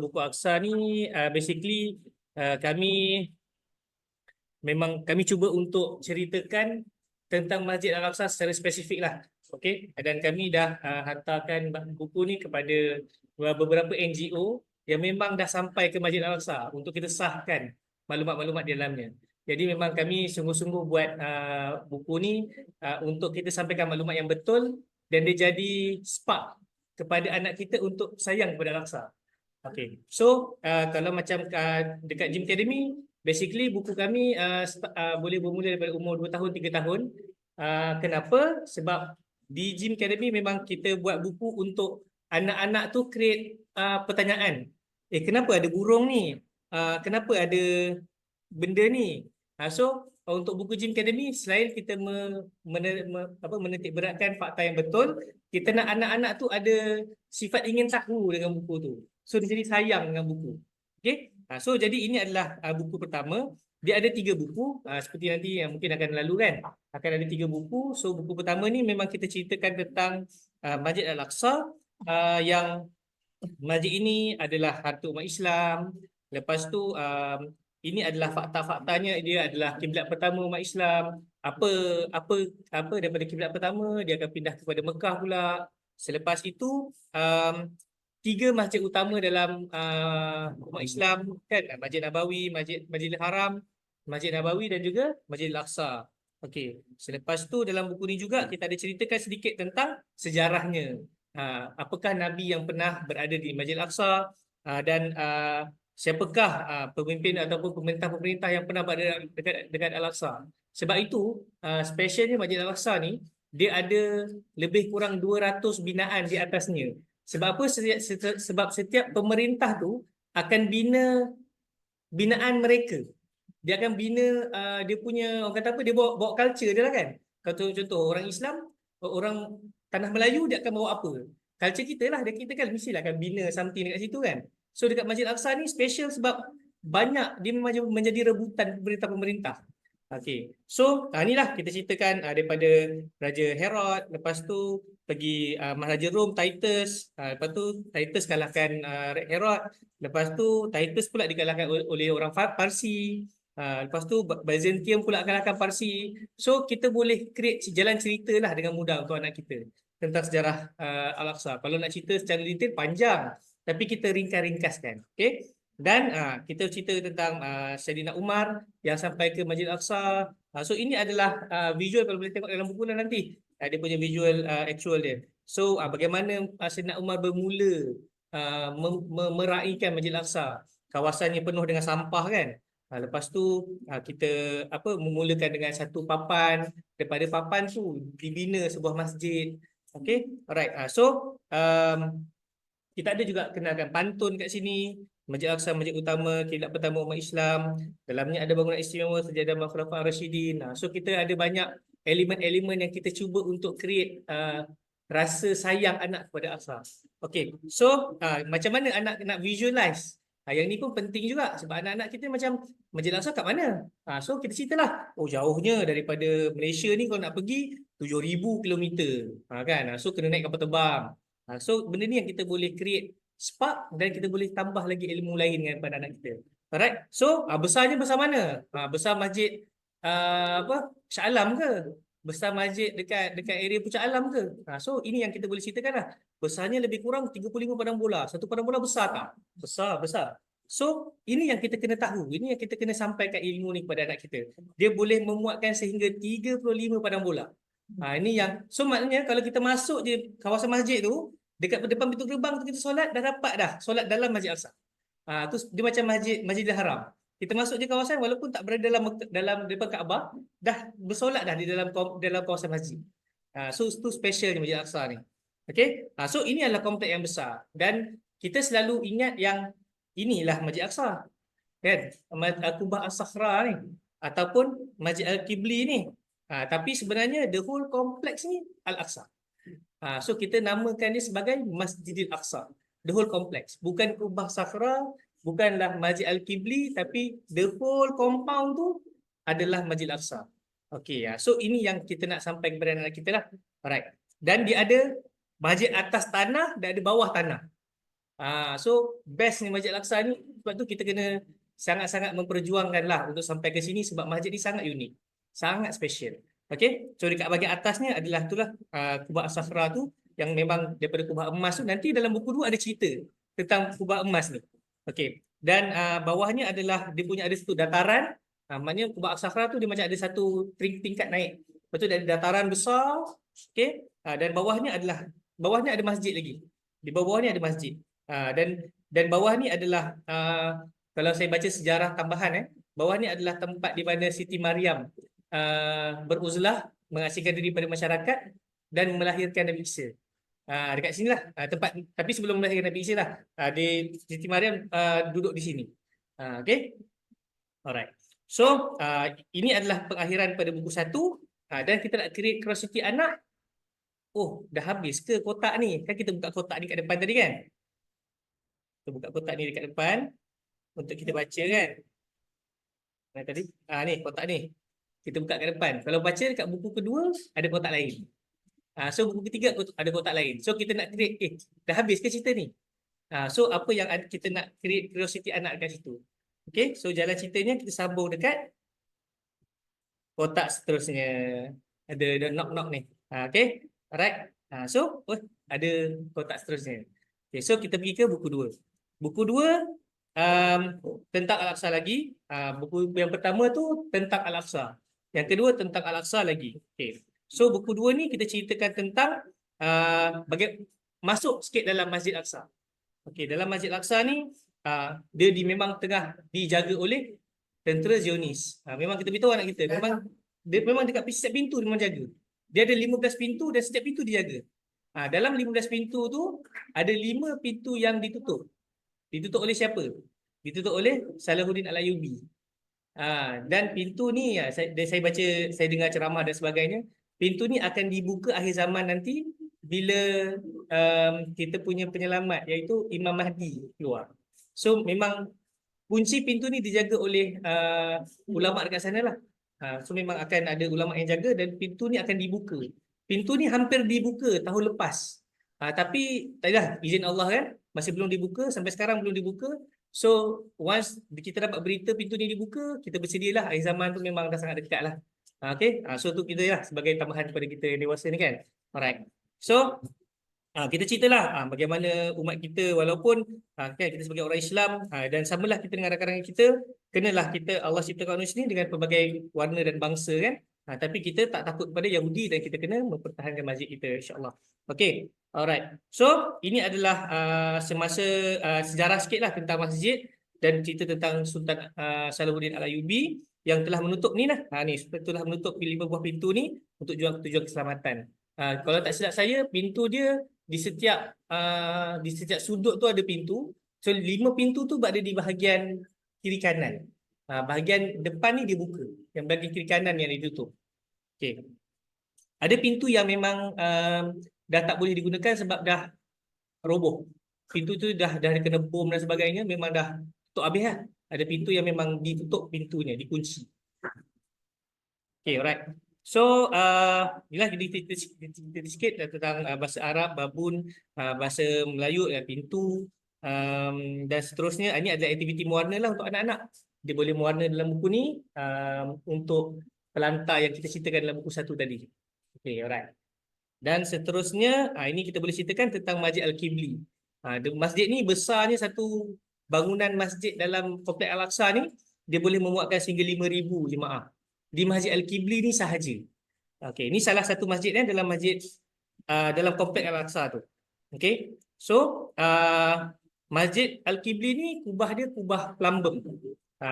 Buku Aqsa ni basically kami cuba untuk ceritakan tentang Masjid Al-Aqsa secara spesifik lah. Okey, dan kami dah hantarkan buku ni kepada beberapa NGO yang memang dah sampai ke Masjid Al-Aqsa untuk kita sahkan maklumat-maklumat di dalamnya. Jadi memang kami sungguh-sungguh buat buku ni untuk kita sampaikan maklumat yang betul dan dia jadi spark kepada anak kita untuk sayang kepada Al-Aqsa. Okay, so kalau macam dekat Gym Academy, basically buku kami boleh bermula daripada umur 2 tahun, 3 tahun. Kenapa? Sebab di Gym Academy memang kita buat buku untuk anak-anak tu create pertanyaan. Kenapa ada burung ni? Kenapa ada benda ni? So untuk buku Gym Academy, selain kita menitik beratkan fakta yang betul, kita nak anak-anak tu ada sifat ingin tahu dengan buku tu. So dia jadi sayang dengan buku. Okay? So jadi ini adalah buku pertama. Dia ada 3 buku. Seperti nanti yang mungkin akan lalu kan. Akan ada 3 buku. So buku pertama ni memang kita ceritakan tentang Masjid Al-Aqsa. Yang masjid ini adalah harta umat Islam. Lepas tu ini adalah fakta-faktanya. Dia adalah kiblat pertama umat Islam. Apa daripada kiblat pertama dia akan pindah kepada Mekah pula. Selepas itu 3 masjid utama dalam umat Islam kan, Masjid Nabawi, Masjidil Haram, Masjid Nabawi dan juga Masjid Al-Aqsa. Okey, selepas tu dalam buku ni juga kita ada ceritakan sedikit tentang sejarahnya. Apakah nabi yang pernah berada di Masjid Al-Aqsa dan siapakah pemimpin ataupun pemerintah-pemerintah yang pernah berada dekat Al-Aqsa. Sebab itu specialnya Masjid Al-Aqsa ni dia ada lebih kurang 200 binaan di atasnya. Sebab apa? Sebab setiap pemerintah tu akan bina binaan mereka. Dia akan bina dia punya, orang kata apa, dia bawa culture dia lah kan. Contoh orang Islam, orang Tanah Melayu dia akan bawa apa? Culture kita lah, kita kan mestilah akan bina something dekat situ kan. So dekat Masjid Al-Aqsa ni special sebab banyak dia menjadi rebutan pemerintah-pemerintah. Okey. So inilah kita ceritakan daripada Raja Herod, lepas tu pergi Maharaja Rom Titus, lepas tu Titus kalahkan Herod, lepas tu Titus pula dikalahkan oleh orang Parsi, lepas tu Byzantium pula kalahkan Parsi. So kita boleh create jalan cerita lah dengan mudah untuk anak kita tentang sejarah Al-Aqsa. Kalau nak cerita secara detail panjang, tapi kita ringkas-ringkaskan. Okey. Dan kita cerita tentang Saidina Umar yang sampai ke Masjid Al-Aqsa. So ini adalah visual kalau boleh tengok dalam buku nanti. Dia punya visual actual dia. So bagaimana Saidina Umar bermula meraikan Masjid Al-Aqsa. Kawasannya penuh dengan sampah kan. Lepas tu kita memulakan dengan satu papan. Daripada papan tu dibina sebuah masjid. Okay, alright. So kita ada juga kenalkan pantun kat sini. Masjid Al-Aqsa, masjid utama, kiblat pertama umat Islam. Dalamnya ada bangunan istimewa sejadah Khulafaur Rasyidin. So kita ada banyak elemen-elemen yang kita cuba untuk create rasa sayang anak kepada Al-Aqsa. Okay, so macam mana anak nak visualize? Yang ni pun penting juga sebab anak-anak kita macam Masjid Al-Aqsa kat mana? So kita ceritalah, oh jauhnya daripada Malaysia ni kalau nak pergi 7,000 kilometer. Kan? So kena naik kapal terbang. So benda ni yang kita boleh create spark dan kita boleh tambah lagi ilmu lain dengan pada anak kita. Alright. So besarnya besar mana? Besar masjid Shah Alam ke? Besar masjid dekat area Puncak Alam ke? So ini yang kita boleh ceritakan lah. Besarnya lebih kurang 35 padang bola. Satu padang bola besar tak? Besar. So ini yang kita kena tahu. Ini yang kita kena sampaikan ilmu ni kepada anak kita. Dia boleh memuatkan sehingga 35 padang bola. Ini yang, so maknanya kalau kita masuk je kawasan masjid tu, dekat depan pintu gerbang tu kita solat, dah dapat dah solat dalam Masjid Al-Aqsa. Tu dia macam Masjidil Haram. Kita masuk je kawasan walaupun tak berada dalam depan Kaabah, dah bersolat dah di dalam kawasan masjid. So tu specialnya Masjid Al-Aqsa ni. Okey. So ini adalah kompleks yang besar dan kita selalu ingat yang inilah Masjid Al-Aqsa. Kan? Al-Kubah As-Sakhra ni ataupun Masjid Al-Qibli ni. Tapi sebenarnya the whole kompleks ni Al-Aqsa. So kita namakan dia sebagai Masjidil Aqsa. The whole complex. Bukan Kubah Sakhra, bukanlah Masjid Al-Qibli, tapi the whole compound tu adalah Masjid Aqsa. Okey, so ini yang kita nak sampai kepada anak kita lah. Alright. Dan dia ada masjid atas tanah dan ada bawah tanah. So best ni Masjid Al-Aqsa ni, sebab tu kita kena sangat-sangat memperjuangkan lah untuk sampai ke sini sebab masjid ni sangat unik, sangat special. Okay, so dekat bahagian atasnya adalah itulah Kubah As-Sakhra tu yang memang daripada kubah emas tu. Nanti dalam buku 2 ada cerita tentang kubah emas ni. Okay, dan bawahnya adalah dia punya ada satu dataran. Maknanya Kubah As-Sakhra tu dia macam ada satu tingkat naik. Lepas tu ada dataran besar. Okay, dan bawahnya ada masjid lagi. Di bawah ni ada masjid. Dan bawah ni adalah kalau saya baca sejarah tambahan, bawah ni adalah tempat di mana Siti Maryam beruzlah, mengasingkan diri pada masyarakat dan melahirkan Nabi Isa. Dekat sinilah tempat, tapi sebelum melahirkan Nabi Isa lah, Siti Maryam duduk di sini. Okay, alright. So ini adalah pengakhiran pada buku 1, dan kita nak create curiosity anak. Oh, dah habis ke kotak ni? Kan kita buka kotak ni kat depan tadi kan? Kita buka kotak ni dekat depan untuk kita baca kan. Tadi ni kotak ni. Kita buka kat depan. Kalau baca dekat buku kedua ada kotak lain. So buku ketiga ada kotak lain. So kita nak create, dah habis ke cerita ni? So apa yang kita nak create curiosity anak dekat situ. Okay, so jalan ceritanya kita sambung dekat kotak seterusnya. Ada knock-knock ni. Okay, alright. So ada kotak seterusnya. Okay, so kita pergi ke buku 2. Buku 2 tentang Al-Aqsa lagi. Buku yang pertama tu tentang Al-Aqsa. Yang kedua tentang Al-Aqsa lagi. Okay. So buku 2 ni kita ceritakan tentang masuk sikit dalam Masjid Al-Aqsa. Okay, dalam Masjid Al-Aqsa ni dia memang tengah dijaga oleh tentera Zionis. Memang kita beritahu anak kita, memang dekat setiap pintu dia memang jaga. Dia ada 15 pintu dan setiap pintu dijaga. Dalam 15 pintu tu ada 5 pintu yang ditutup. Ditutup oleh siapa? Ditutup oleh Salahuddin Al-Ayyubi. Dan pintu ni saya baca, saya dengar ceramah dan sebagainya. Pintu ni akan dibuka akhir zaman nanti bila kita punya penyelamat iaitu Imam Mahdi keluar. So memang kunci pintu ni dijaga oleh ulama dekat sana lah. So memang akan ada ulama yang jaga dan pintu ni akan dibuka. Pintu ni hampir dibuka tahun lepas. Tapi taklah izin Allah kan, masih belum dibuka, sampai sekarang belum dibuka. So once kita dapat berita pintu ni dibuka, kita bersedialah. Akhir zaman tu memang dah sangat dekat lah. Okay, so tu kita lah sebagai tambahan kepada kita yang dewasa ni kan. Alright. So kita ceritalah bagaimana umat kita, walaupun kan kita sebagai orang Islam dan samalah kita dengan rakan-rakan kita, kenalah kita, Allah ciptakan manusia ni dengan pelbagai warna dan bangsa kan. Tapi kita tak takut kepada Yahudi dan kita kena mempertahankan masjid kita, insya-Allah. Okay, alright. So ini adalah semasa sejarah sikit lah tentang masjid dan cerita tentang Sultan Salahuddin Al-Ayyubi yang telah menutup ni lah. Ni telah menutup 5 buah pintu ni untuk tujuan keselamatan. Kalau tak silap saya, pintu dia di setiap sudut tu ada pintu. So 5 pintu tu berada di bahagian kiri kanan. Bahagian depan ni dia buka. Yang bahagian kiri kanan yang ditutup. Okay. Ada pintu yang memang dah tak boleh digunakan sebab dah roboh. Pintu tu dah kena bom dan sebagainya, memang dah tutup habis lah. Ada pintu yang memang ditutup pintunya, dikunci. Okay, alright. So, inilah kita sikit tentang bahasa Arab, babun, bahasa Melayu, pintu, dan seterusnya. Ini adalah aktiviti mewarna lah untuk anak-anak. Dia boleh mewarna dalam buku ni untuk pelantar yang kita ceritakan dalam buku 1 tadi. Okay, alright. Dan seterusnya, ini kita boleh ceritakan tentang Masjid Al-Qibli. Masjid ni besarnya, satu bangunan masjid dalam Komplek Al-Aqsa ni, dia boleh memuatkan sehingga 5,000 jemaah. Di Masjid Al-Qibli ni sahaja. Okay, ini salah satu masjid dalam masjid dalam Komplek Al-Aqsa tu. Okay, so Masjid Al-Qibli ni kubah dia kubah plumbum.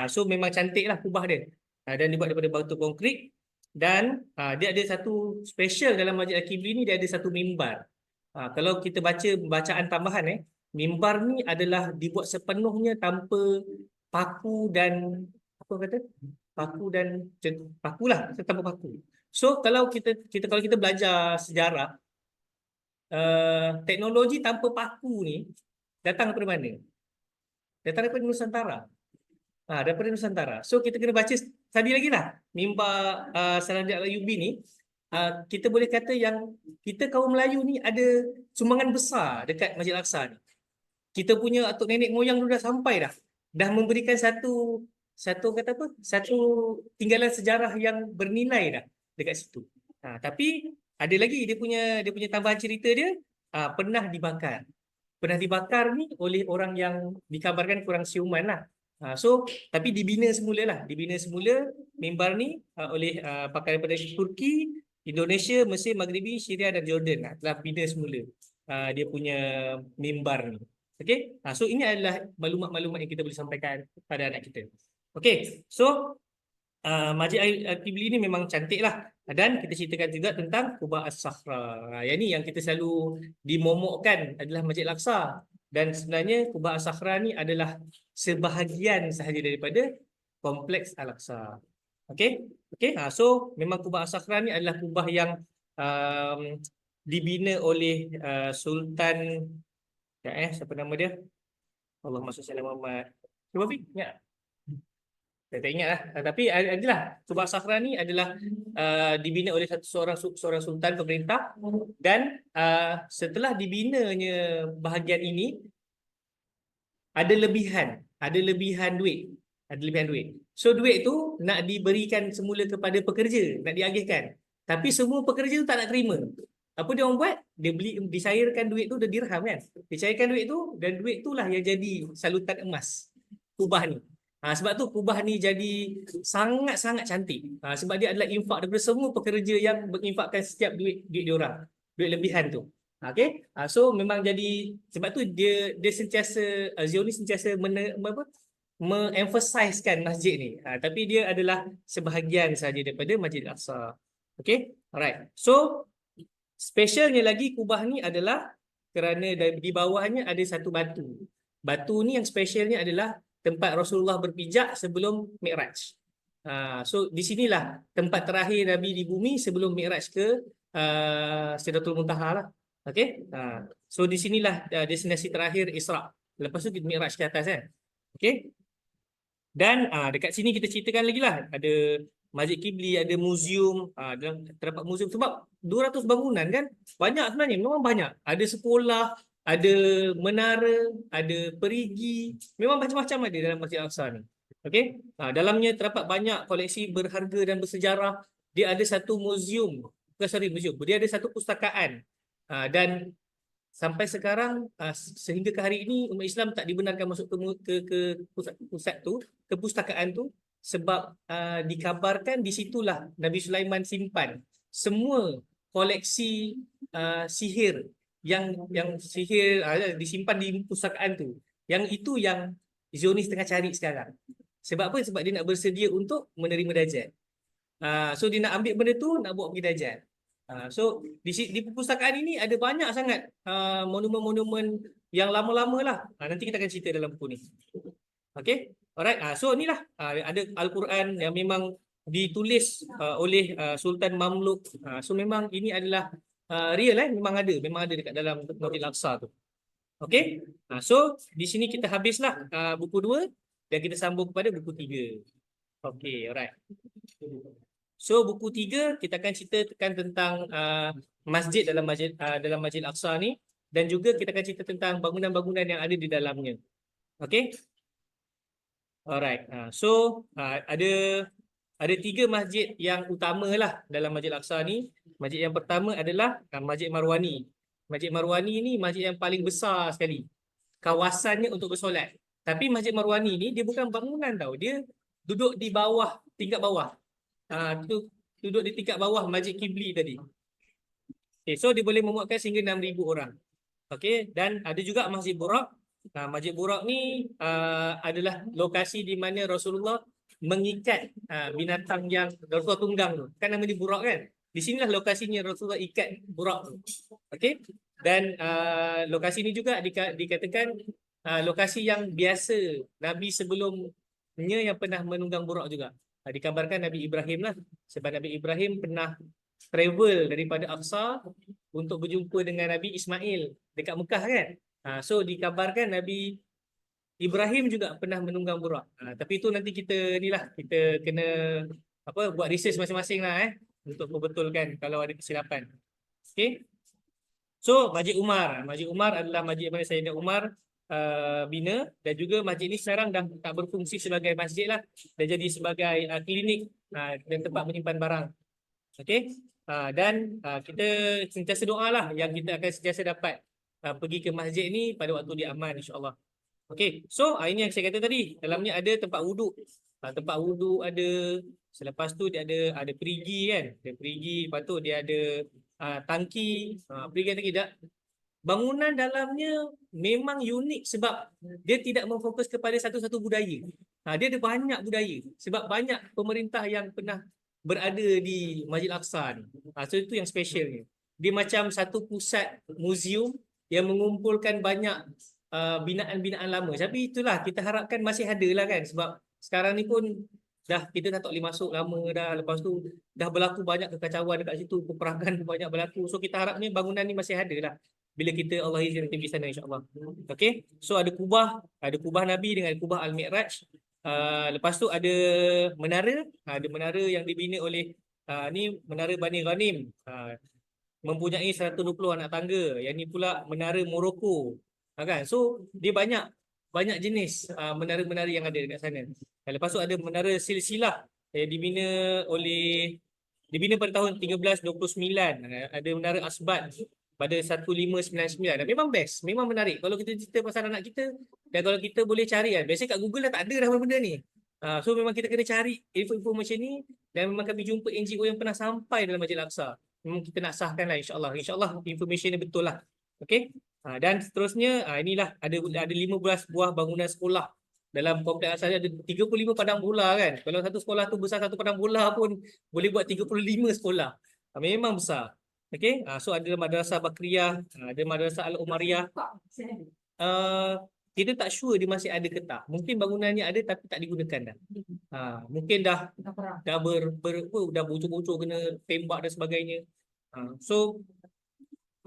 So memang cantik lah kubah dia. Dan dibuat daripada batu konkrit. Dan dia ada satu special dalam Masjid Al-Qibli ni, dia ada satu mimbar. Kalau kita baca bacaan tambahan, mimbar ni adalah dibuat sepenuhnya tanpa paku dan apa kata? Pakulah, tanpa paku. So kalau kita belajar sejarah, teknologi tanpa paku ni datang daripada mana? Datang daripada Nusantara. Daripada Nusantara. So kita kena baca tadi lagi lah. Mimbar Salahuddin Al-Ayyubi ni, kita boleh kata yang kita kaum Melayu ni ada sumbangan besar dekat Masjid Al-Aqsa ni. kita punya atuk nenek moyang dulu dah sampai dah. Dah memberikan satu kata apa? Satu tinggalan sejarah yang bernilai dah dekat situ. Tapi ada lagi dia punya tambahan cerita dia pernah dibakar. Pernah dibakar ni oleh orang yang dikabarkan kurang siuman lah. So tapi dibina semula lah. Dibina semula mimbar ni oleh pakar daripada Turki, Indonesia, Mesir, Maghribi, Syria dan Jordan telah bina semula dia punya mimbar ni. Okey. So ini adalah maklumat-maklumat yang kita boleh sampaikan pada anak kita. Okey. So Masjid Al-Qibli ni memang cantik lah. Dan kita ceritakan juga tentang Quba As-Sakhra. Yang ni yang kita selalu dimomokkan adalah Masjid Al-Aqsa. Dan sebenarnya Quba As-Sakhra ni adalah sebahagian sahaja daripada Kompleks Al-Aqsa. Okey? Okey. So memang Quba As-Sakhra ni adalah kubah yang dibina oleh Sultan siapa nama dia? Allahumma shalli ala Muhammad. Cuba Fik, ingat? Saya tak ingat lah. Tapi adalah Quba As-Sakhra ni adalah dibina oleh seorang sultan pemerintah dan setelah dibinanya bahagian ini ada lebihan duit. So duit tu nak diberikan semula kepada pekerja, nak diagihkan. Tapi semua pekerja tu tak nak terima. Apa dia orang buat? Dia dicairkan duit tu, dia dirham kan. Dicairkan duit tu dan duit itulah yang jadi salutan emas kubah ni. Sebab tu kubah ni jadi sangat-sangat cantik. Sebab dia adalah infak daripada semua pekerja yang menginfakkan setiap duit diorang. Duit lebihan tu. Okay. So memang jadi, sebab tu dia sentiasa, Zionis sentiasa me-emphasizekan masjid ni. Tapi dia adalah sebahagian sahaja daripada Masjid Al-Aqsa. Okay. Alright. So specialnya lagi kubah ni adalah kerana di bawahnya ada satu batu. Batu ni yang specialnya adalah tempat Rasulullah berpijak sebelum Mi'raj. So di sinilah tempat terakhir Nabi di bumi sebelum Mi'raj ke Sidratul Muntaha lah. Okey. So di sinilah destinasi terakhir Isra. Lepas tu Mi'raj ke atas kan. Okey. Dan dekat sini kita ceritakan lagi lah. Ada Masjid Qibli, ada muzium, terdapat muzium sebab 200 bangunan kan. Banyak sebenarnya, memang banyak. Ada sekolah, ada menara, ada perigi, memang macam-macam ada dalam Masjid Al-Aqsa ni. Okey. Dalamnya terdapat banyak koleksi berharga dan bersejarah. Dia ada satu muzium, muzium. Dia ada satu pustakaan. Dan sampai sekarang sehingga ke hari ini umat Islam tak dibenarkan masuk ke pusat tu, ke pustakaan tu sebab dikabarkan di situlah Nabi Sulaiman simpan semua koleksi sihir yang sihir disimpan di pustakaan tu. Yang itu yang Zionis tengah cari sekarang. Sebab apa? Sebab dia nak bersedia untuk menerima Dajjal. So dia nak ambil benda tu, nak bawa pergi Dajjal. So di perpustakaan ini ada banyak sangat monumen-monumen yang lama-lama lah. Nanti kita akan cerita dalam buku ni. Okay. Alright. So inilah ada Al-Quran yang memang ditulis oleh Sultan Mamluk. So memang ini adalah real memang ada dekat dalam Masjid Al-Aqsa tu. Okay. So di sini kita habislah buku 2 dan kita sambung kepada buku 3. Okay. Alright. So buku 3 kita akan ceritakan tentang masjid dalam Masjid Al-Aqsa ni dan juga kita akan cerita tentang bangunan-bangunan yang ada di dalamnya. Okay. Alright. So ada 3 masjid yang utama lah dalam Masjid Al-Aqsa ni. Masjid yang pertama adalah Masjid Marwani. Masjid Marwani ni masjid yang paling besar sekali. Kawasannya untuk bersolat. Tapi Masjid Marwani ni dia bukan bangunan tau. Dia duduk di bawah, tingkat bawah. Duduk di tingkat bawah Masjid Qibli tadi. Okay, so dia boleh memuatkan sehingga 6,000 orang. Okay, dan ada juga Masjid Buraq. Masjid Buraq ni adalah lokasi di mana Rasulullah mengikat binatang yang Rasulullah tunggang tu. Kan nama dia Buraq kan? Di sinilah lokasinya Rasulullah ikat Buraq tu. Okay? Dan lokasi ni juga dikatakan lokasi yang biasa Nabi sebelumnya yang pernah menunggang Buraq juga. Dikabarkan Nabi Ibrahim lah. Sebab Nabi Ibrahim pernah travel daripada Aqsa untuk berjumpa dengan Nabi Ismail dekat Mekah kan. So dikabarkan Nabi Ibrahim juga pernah menunggang Buraq. Tapi itu nanti kita kena buat research masing-masing lah untuk membetulkan kalau ada kesilapan. Okay. So Masjid Umar adalah masjid mana Sayyidina Umar bina, dan juga masjid ni sekarang dah tak berfungsi sebagai masjid lah, dah jadi sebagai klinik dan tempat menyimpan barang. Okey. Dan kita sentiasa doa lah yang kita akan sentiasa dapat pergi ke masjid ni pada waktu dia aman, insyaAllah. Okey, so ini yang saya kata tadi, dalamnya ada tempat wuduk. Tempat wuduk ada, selepas tu dia ada perigi kan, ada perigi, lepas tu dia ada tangki, perigi tangki. Bangunan dalamnya memang unik sebab dia tidak memfokus kepada satu-satu budaya. Dia ada banyak budaya sebab banyak pemerintah yang pernah berada di Masjid Al-Aqsa ni. So itu yang specialnya. Dia macam satu pusat muzium yang mengumpulkan banyak binaan-binaan lama. Tapi itulah kita harapkan masih ada lah kan, sebab sekarang ni pun dah kita dah tak boleh masuk lama dah, lepas tu dah berlaku banyak kekacauan dekat situ, peperangan banyak berlaku. So kita harapnya bangunan ni masih ada lah bila kita Allah izin pergi sana, insyaAllah. Okay, so ada kubah Nabi dengan kubah Al-Mi'raj. Lepas tu ada menara yang dibina oleh ni menara Bani Ghanim, mempunyai 120 anak tangga. Yang ni pula menara Morocco. Kan? So dia banyak jenis menara-menara yang ada dekat sana. Dan lepas tu ada menara Silsilah yang dibina pada tahun 1329. Ada menara Asbat pada 1599. Dan memang best, memang menarik. Kalau kita cerita pasal anak kita, dan kalau kita boleh cari kan, biasanya kat Google dah tak ada dah benda ni. So memang kita kena cari info macam ni, dan memang kami jumpa NGO yang pernah sampai dalam Masjid Al-Aqsa. Memang kita nak sahkan lah, insyaAllah. InsyaAllah information ni betul lah. Okay. Dan seterusnya, inilah ada 15 buah bangunan sekolah. Dalam kompleks asal ada 35 padang bola kan. Kalau satu sekolah tu besar, satu padang bola pun boleh buat 35 sekolah. Memang besar. Okay. So ada Madrasah Bakriyah, ada Madrasah Al-Umariyah. Kita tak sure dia masih ada ke tak. Mungkin bangunannya ada tapi tak digunakan dah. Mungkin dah bocor-bocor kena tembak dan sebagainya. So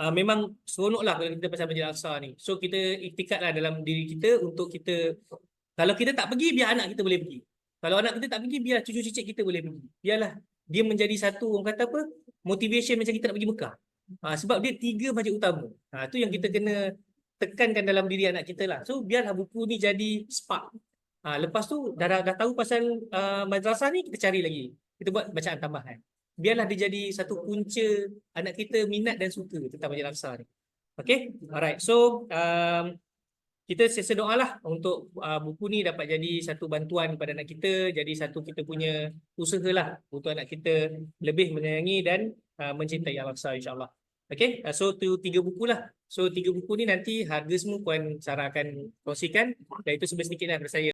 memang seronok lah kalau kita pasal Masjid Al-Aqsa ni. So kita iktikadlah dalam diri kita untuk kita, kalau kita tak pergi, biar anak kita boleh pergi. Kalau anak kita tak pergi, biar cucu cicit kita boleh pergi. Biarlah dia menjadi satu, orang kata apa, motivation macam kita nak pergi Mekah. Sebab dia 3 masjid utama. Tu yang kita kena tekankan dalam diri anak kita lah. So biarlah buku ni jadi spark. Lepas tu dah tahu pasal madrasah ni, kita cari lagi. Kita buat bacaan tambahan. Biarlah dia jadi satu punca anak kita minat dan suka tentang Masjid Al-Aqsa ni. Okay, alright. So kita sedoalah untuk buku ni dapat jadi satu bantuan kepada anak kita, jadi satu kita punya usaha lah untuk anak kita lebih menyayangi dan mencintai Al-Aqsa, insyaAllah. Okay, so tu 3 buku lah. So 3 buku ni nanti harga semua Puan Sarah akan kongsikan, dan itu sedikit lah dari saya.